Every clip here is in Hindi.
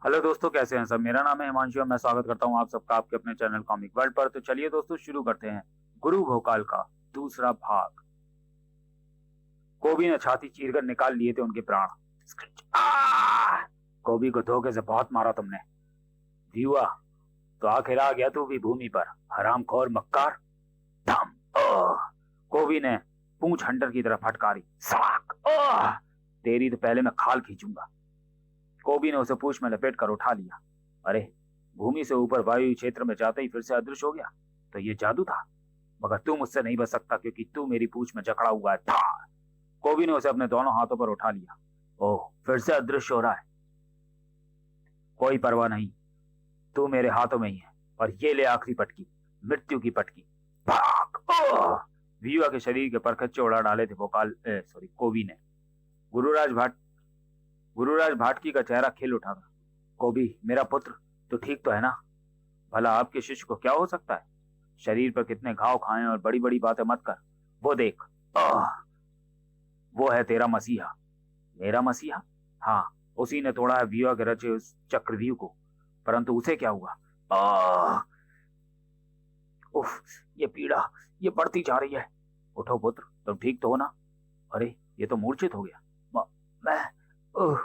हेलो दोस्तों, कैसे हैं सब। मेरा नाम है हिमांशु और मैं स्वागत करता हूं आप सबका आपके अपने चैनल कॉमिक वर्ल्ड पर। तो चलिए दोस्तों, शुरू करते हैं गुरु भोकाल का दूसरा भाग। कोबी ने छाती चीरकर निकाल लिए थे उनके प्राण। आह! कोबी को धोखे से बहुत मारा तुमने। हुआ तो आखिर आ गया तू भी भूमि पर, हरामखोर मक्कार। धम! ओह! कोबी ने पूंछ हंटर की तरफ फटकारी। साक! ओह! तेरी तो पहले मैं खाल खींचूंगा। कोबी ने उसे पूंछ में लपेट कर उठा लिया। अरे, भूमि से ऊपर वायु क्षेत्र में जाते ही फिर से अदृश्य हो गया। तो ये जादू था। मगर तू मुझसे नहीं बच सकता क्योंकि तू मेरी पूंछ में जकड़ा हुआ है। था। कोबी ने उसे अपने दोनों हाथों पर उठा लिया। ओह, फिर से अदृश्य हो रहा है। कोई परवाह नहीं, तू मेरे हाथों में ही है। और ये ले आखिरी पटकी, मृत्यु की पटकी। भाग! ओह! वियुआ के शरीर के परखच्चे उड़ा डाले थे कोबी ने। गुरुराज भाट गुरुराज भाटकी का चेहरा खिल उठा था। कोबी, मेरा पुत्र, तो ठीक तो है ना? भला आपके शिष्य को क्या हो सकता है? शरीर पर कितने घाव खाए और बड़ी बड़ी बातें मत कर। वो देख। आह! वो है तेरा मसीहा। मेरा मसीहा? हाँ, उसी ने तोड़ा है वियुआ के रचे उस चक्रव्यूह को। परंतु उसे क्या हुआ? आह! उफ! ये पीड़ा, ये बढ़ती जा रही है। उठो पुत्र, तुम ठीक तो हो ना? अरे, ये तो मूर्छित हो गया। मैं उह!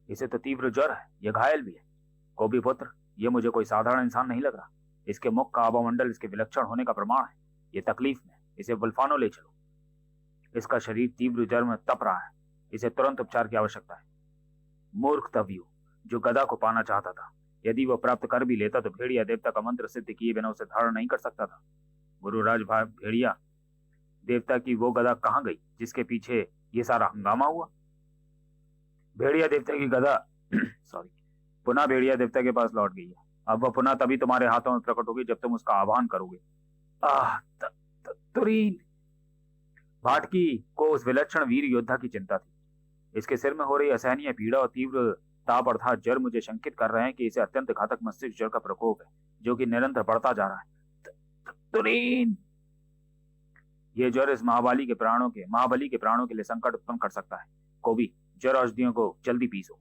इसे तो तीव्र ज्वर है, ये घायल भी है। कोबी पुत्र, ये मुझे कोई साधारण इंसान नहीं लग रहा। इसके मुख का आभामंडल इसके विलक्षण होने का प्रमाण है। ये तकलीफ में, इसे बुल्फानो ले चलो। इसका शरीर तीव्र ज्वर में तप रहा है। इसे तुरंत उपचार की आवश्यकता है। मूर्ख तवियो, जो गदा को पाना चाहता था। यदि वह प्राप्त कर भी लेता तो भेड़िया देवता का मंत्र सिद्ध किए बिना उसे धारण नहीं कर सकता था। गुरुराज भेड़िया देवता की वो गदा कहाँ गई जिसके पीछे ये सारा हंगामा हुआ? भेड़िया देवता की गदा सॉरी पुनः भेड़िया देवता के पास लौट गई है। अब वह पुनः तभी तुम्हारे हाथों में प्रकट होगी जब तुम उसका आह्वान करोगे। आह! तुरीन! भाटकी को उस विलक्षण वीर योद्धा की चिंता थी। इसके सिर में हो रही असहनीय पीड़ा और तीव्र ताप अर्थात जड़ मुझे शंकित कर रहे हैं कि इसे अत्यंत घातक मस्तिष्क ज्वर का प्रकोप है, जो कि निरंतर बढ़ता जा रहा है। तुरीन! ये ज्वर इस महाबली के प्राणों के लिए संकट उत्पन्न कर सकता है। कोबी, जड़ औषधियों को जल्दी पीसो।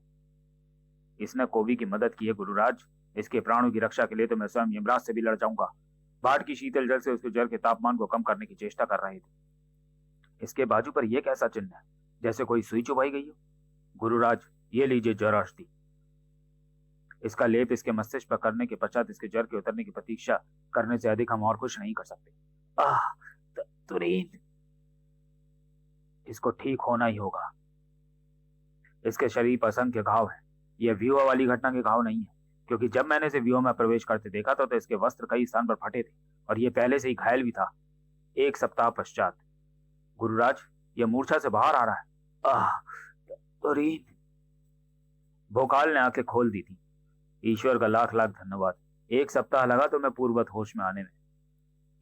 इसने कोबी की मदद की है गुरुराज। इसके प्राणों की रक्षा के लिए तो मैं स्वयं यमराज से भी लड़ जाऊंगा। भाट की शीतल जल से उसके जल के तापमान को कम करने की चेष्टा कर रहे थे। इसके बाजू पर यह कैसा चिन्ह है, जैसे कोई सुई चुभाई गई हो? गुरुराज, ये लीजिए जर औषधि। इसका लेप इसके मस्तिष्क पर करने के पश्चात इसके जर के उतरने की प्रतीक्षा करने से अधिक हम और कुछ नहीं कर सकते। आह! तुरीन! इसको ठीक होना ही होगा। इसके शरीर पर असंख्य घाव है। यह व्यूह वाली घटना के घाव नहीं है, क्योंकि जब मैंने इसे व्यूह में प्रवेश करते देखा था तो इसके वस्त्र कई स्थान पर फटे थे और यह पहले से ही घायल भी था। एक सप्ताह पश्चात। गुरुराज, यह मूर्छा से बाहर आ रहा है। आह! तुरीन! भोकाल ने आंखें खोल दी थी। ईश्वर का लाख लाख धन्यवाद। एक सप्ताह लगा तो मैं पूर्ववत होश में आने में।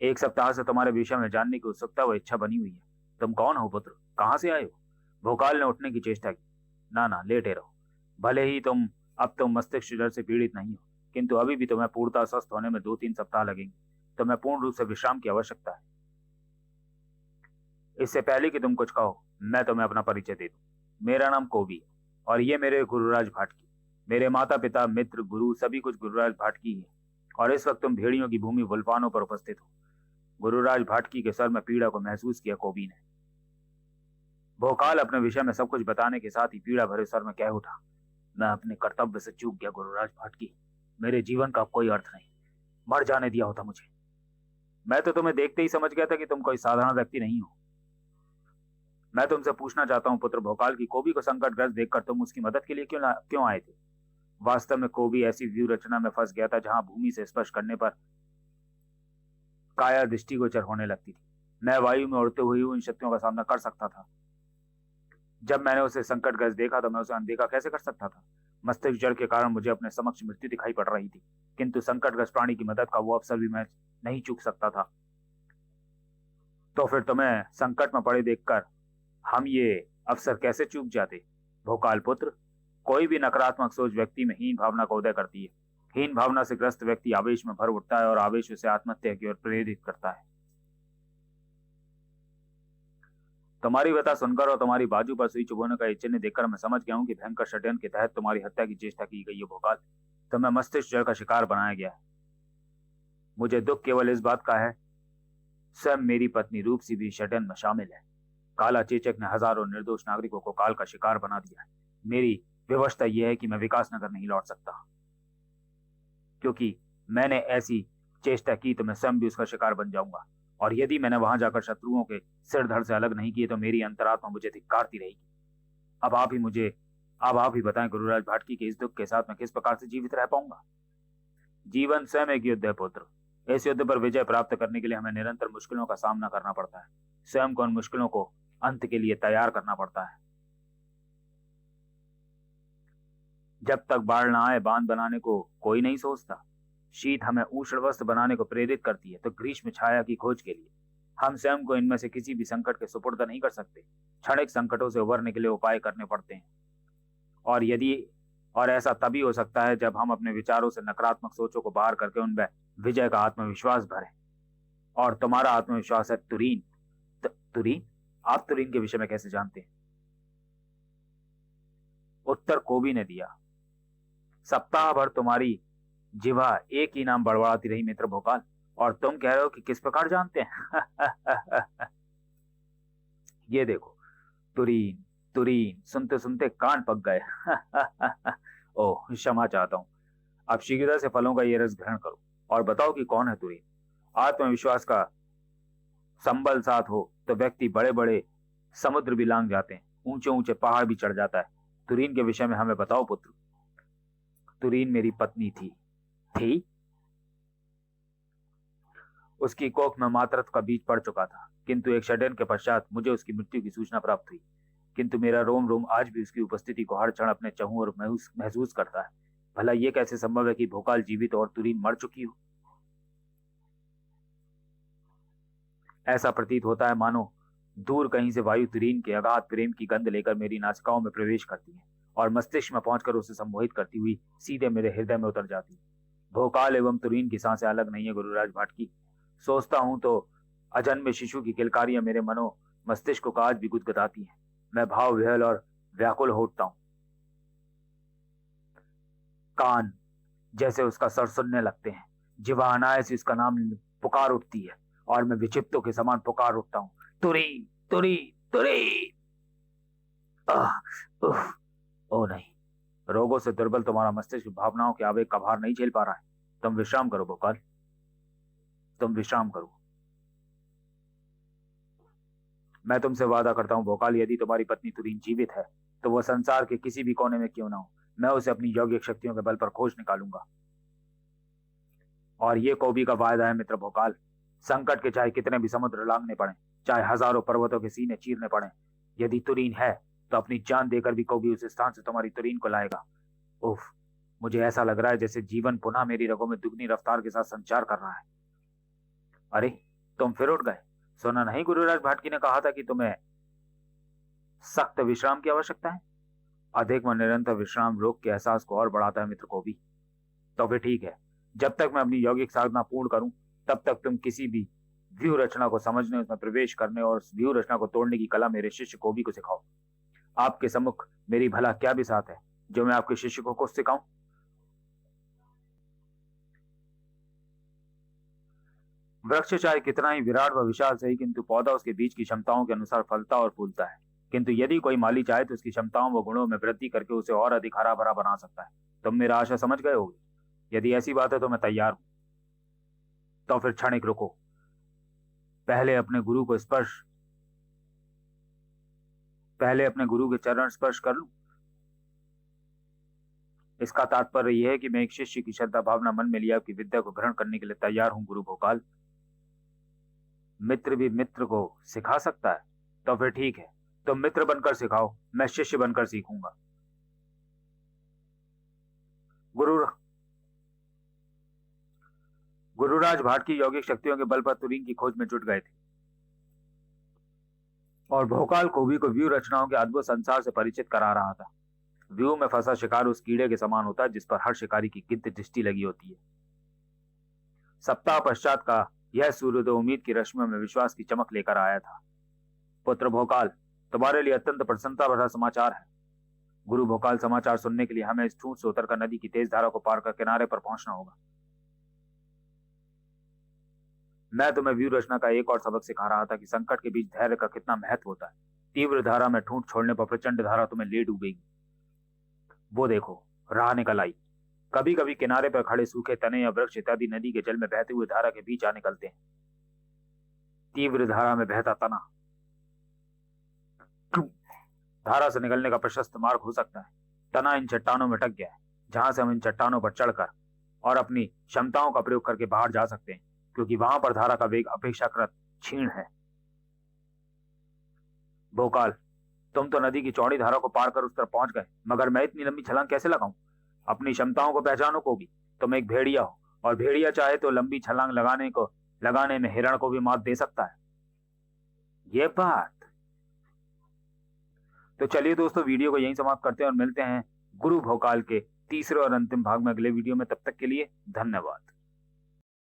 एक सप्ताह से तुम्हारे विषय में जानने की उत्सुकता व इच्छा बनी हुई है। तुम कौन हो पुत्र, कहां से आए हो? भोकाल ने उठने की चेष्टा की। ना ना, लेटे रहो। भले ही तुम मस्तिष्क ज्वर से पीड़ित नहीं हो, किंतु अभी भी तुम्हें पूर्णतः स्वस्थ होने में 2-3 सप्ताह लगेंगे। तुम्हें पूर्ण रूप से विश्राम की आवश्यकता है। इससे पहले कि तुम कुछ कहो, मैं तुम्हें अपना परिचय दे दूं। मेरा नाम कोबी है और ये मेरे गुरुराज भाटकी। मेरे माता पिता मित्र गुरु सभी कुछ गुरुराज भाटकी ही है। और इस वक्त तुम भेड़ियों की भूमि वुल्फानो पर उपस्थित हो। गुरुराज भाटकी के सर में पीड़ा को महसूस किया कोबी ने। भोकाल अपने विषय में सब कुछ बताने के साथ ही पीड़ा भरे स्वर में कह उठा। मैं अपने कर्तव्य से चूक गया गुरुराज भाटकी। मेरे जीवन का कोई अर्थ नहीं। मर जाने दिया होता मुझे। मैं तो तुम्हें देखते ही समझ गया था कि तुम कोई साधारण व्यक्ति नहीं हो। मैं तुमसे पूछना चाहता हूँ पुत्र भोकाल की कोबी को संकटग्रस्त देखकर तुम उसकी मदद के लिए क्यों आए थे? वास्तव में कोबी ऐसी व्यू रचना में फंस गया था जहां भूमि से स्पर्श करने पर काया दृष्टिगोचर होने लगती थी। मैं वायु में उड़ते हुए उन शक्तियों का सामना कर सकता था। जब मैंने उसे संकटग्रस्त देखा तो मैं उसे अनदेखा कैसे कर सकता था? मस्तिष्क जड़ के कारण मुझे अपने समक्ष मृत्यु दिखाई पड़ रही थी, किंतु संकटग्रस्त प्राणी की मदद का वो अवसर भी मैं नहीं चूक सकता था। तो फिर तुम्हें संकट में पड़े देखकर हम ये अवसर कैसे चूक जाते? भोकाल पुत्र, कोई भी नकारात्मक सोच व्यक्ति में हीन भावना का उदय करती है। हीन भावना से ग्रस्त व्यक्ति आवेश में भर उठता है और आवेश उसे आत्महत्या की ओर प्रेरित करता है। तुम्हारी व्यथा सुनकर और तुम्हारी बाजू पर सुई चुभोने का ये चिन्ह देखकर मैं समझ गया हूँ कि भयंकर षड्यंत्र के तहत तुम्हारी हत्या की चेष्टा की गई है भोकाल। तुम्हें मस्तिष्क ज्वर का शिकार बनाया गया है। मुझे दुख केवल इस बात का है, स्वयं मेरी पत्नी रूपसी भी षड्यंत्र में शामिल है। काला चेचक ने हजारों निर्दोष नागरिकों को काल का शिकार बना दिया है। मेरी विवशता यह है कि मैं विकासनगर नहीं लौट सकता, क्योंकि मैंने ऐसी चेष्टा की तो मैं स्वयं भी उसका शिकार बन जाऊंगा। और यदि मैंने वहां जाकर शत्रुओं के सिर धड़ से अलग नहीं किए तो मेरी अंतरात्मा मुझे धिक्कारती रहेगी। अब आप ही बताएं गुरुराज भाटकी के इस दुख के साथ मैं किस प्रकार से जीवित रह पाऊंगा। जीवन स्वयं एक युद्ध है पुत्र। इस युद्ध पर विजय प्राप्त करने के लिए हमें निरंतर मुश्किलों का सामना करना पड़ता है। स्वयं को उन मुश्किलों को अंत के लिए तैयार करना पड़ता है। जब तक बाढ़ ना आए बांध बनाने को कोई नहीं सोचता। शीत हमें उष्ण वस्त्र बनाने को प्रेरित करती है तो ग्रीष्म छाया की खोज के लिए हम स्वयं को इनमें से किसी भी संकट के सुपुर्द नहीं कर सकते। क्षणिक संकटों से उबरने के लिए उपाय करने पड़ते हैं। और यदि और ऐसा तभी हो सकता है जब हम अपने विचारों से नकारात्मक सोचों को बाहर करके उनमें विजय का आत्मविश्वास भरें। और तुम्हारा आत्मविश्वास है तुरीन। तुरीन? आप तुरीन के विषय में कैसे जानते हैं? उत्तर कोबी ने दिया। सप्ताह भर तुम्हारी जिह्वा एक ही नाम बड़बड़ाती रही मित्र भोपाल, और तुम कह रहे हो कि किस प्रकार जानते हैं? ये देखो तुरीन तुरीन, सुनते सुनते कान पक गए। ओह क्षमा चाहता हूं। अब शीघ्रता से फलों का ये रस ग्रहण करो और बताओ कि कौन है तुरीन। आत्मविश्वास का संबल साथ हो तो व्यक्ति बड़े बड़े समुद्र भी लांग जाते हैं, ऊंचे ऊंचे पहाड़ भी चढ़ जाता है। तुरीन के विषय में हमें बताओ पुत्र। तुरीन मेरी पत्नी थी। उसकी कोख में मातृत्व का बीज पड़ चुका था, किंतु एक षड्यंत्र के पश्चात मुझे उसकी मृत्यु की सूचना प्राप्त हुई। किंतु मेरा रोम रोम आज भी उसकी उपस्थिति को हर क्षण अपने चहु और महसूस करता है। भला ये कैसे संभव है कि भोकाल जीवित और तुरीन मर चुकी हो? ऐसा प्रतीत होता है मानो दूर कहीं से वायु तुरीन के अगाध प्रेम की गंध लेकर मेरी नासिकाओं में प्रवेश करती है और मस्तिष्क में पहुंचकर उसे सम्मोहित करती हुई सीधे मेरे हृदय में उतर जाती है। भोकाल एवं तुरीन की सांसें अलग नहीं है गुरुराज भाटकी। सोचता हूं तो अजन्मे शिशु की किलकारियां मेरे मनो मस्तिष्क को आज भी गुदगुदाती हैं। मैं भाव विहल और व्याकुल हो उठता हूं। कान जैसे उसका सर सुनने लगते हैं। जिह्वा अनायास उसका नाम पुकार उठती है और मैं विक्षिप्तों के समान पुकार उठता हूं, तुरी तुरी तुरी। ओ नहीं, रोगों से दुर्बल तुम्हारा मस्तिष्क भावनाओं के आवेग का भार नहीं झेल पा रहा है। तुम विश्राम करो भोकाल, तुम विश्राम करो। मैं तुमसे वादा करता हूं भोकाल, यदि तुम्हारी पत्नी तुरीन जीवित है तो वह संसार के किसी भी कोने में क्यों ना हो, मैं उसे अपनी यौगिक शक्तियों के बल पर खोज निकालूंगा। और ये कौबी का वायदा है मित्र भोकाल। संकट के चाहे कितने भी समुद्र लांघने पड़े, चाहे हजारों पर्वतों के सीने चीरने पड़े, यदि तुरीन है तो अपनी जान देकर भी कौबी उस स्थान से तुम्हारी तुरीन को लाएगा। उफ, मुझे ऐसा लग रहा है जैसे जीवन पुनः मेरी रगों में दुगनी रफ्तार के साथ संचार कर रहा है। अरे तुम फिर उठ गए। सुना नहीं गुरुराज भाटकी ने कहा था कि तुम्हें सख्त विश्राम की आवश्यकता है। अधिक व निरंतर विश्राम रोग के एहसास को और बढ़ाता है मित्र को भी। तो फिर ठीक है, जब तक मैं अपनी यौगिक साधना पूर्ण करूं तब तक तुम किसी भी व्यूह रचना को समझने, उसमें प्रवेश करने और उस व्यूह रचना को तोड़ने की कला मेरे शिष्य को भी को सिखाओ। आपके सम्मुख मेरी भला क्या बिसात है जो मैं आपके शिष्य को कुछ सिखाऊं? वृक्ष चाहे कितना ही विराट व विशाल सही, किंतु पौधा उसके बीज की क्षमताओं के अनुसार फलता और फूलता है। किंतु यदि कोई माली चाहे तो उसकी क्षमताओं व गुणों में वृद्धि करके उसे और अधिक हरा भरा बना सकता है। तुम मेरा आशा समझ गए होगे। यदि ऐसी बात है तो मैं तैयार हूं। तो फिर क्षणिक रुको, पहले अपने गुरु के चरण स्पर्श कर लूं। इसका तात्पर्य यह है कि मैं एक शिष्य की श्रद्धा भावना मन में लिया आपकी विद्या को ग्रहण करने के लिए तैयार हूं गुरु भोकाल। मित्र भी मित्र को सिखा सकता है। तो फिर ठीक है, तुम मित्र बनकर सिखाओ, मैं शिष्य बनकर सीखूंगा। गुरुराज भाटकी यौगिक शक्तियों के बल पर तुरीन की खोज में जुट गए थे और भोकाल कौवी को व्यू रचनाओं के अद्भुत संसार से परिचित करा रहा था। व्यू में फंसा शिकार उस कीड़े के समान होता है जिस पर हर शिकारी की गिनती दृष्टि लगी होती है। सप्ताह पश्चात का यह सूर्योदय उम्मीद की रश्मियों में विश्वास की चमक लेकर आया था। पुत्र भोकाल, तुम्हारे लिए अत्यंत प्रसन्नता भरा समाचार है। गुरु भोकाल, समाचार सुनने के लिए हमें इस ठूंठ से उतरकर नदी की तेज धारा को पार कर किनारे पर पहुंचना होगा। मैं तुम्हें व्यू रचना का एक और सबक सिखा रहा था कि संकट के बीच धैर्य का कितना महत्व होता है। तीव्र धारा में ठूंठ छोड़ने पर प्रचंड धारा तुम्हें ले डूबेगी। वो देखो, राह निकल आई। कभी कभी किनारे पर खड़े सूखे तने या वृक्ष इत्यादि नदी के जल में बहते हुए धारा के बीच आ निकलते हैं। तीव्र धारा में बहता तना धारा से निकलने का प्रशस्त मार्ग हो सकता है। तना इन चट्टानों में अटक गया है, जहां से हम इन चट्टानों पर चढ़कर और अपनी क्षमताओं का प्रयोग करके बाहर जा सकते हैं, क्योंकि वहां पर धारा का वेग अपेक्षाकृत क्षीण है। भोकाल, तुम तो नदी की चौड़ी धारा को पार कर उस तरफ पहुंच गए, मगर मैं इतनी लंबी छलांग कैसे लगाऊं? अपनी क्षमताओं को पहचानो को भी। तुम एक भेड़िया हो, और भेड़िया चाहे तो लंबी छलांग लगाने में हिरण को भी मात दे सकता है। ये बात। तो चलिए दोस्तों, वीडियो को यहीं समाप्त करते हैं और मिलते हैं गुरु भोकाल के तीसरे और अंतिम भाग में अगले वीडियो में। तब तक के लिए धन्यवाद।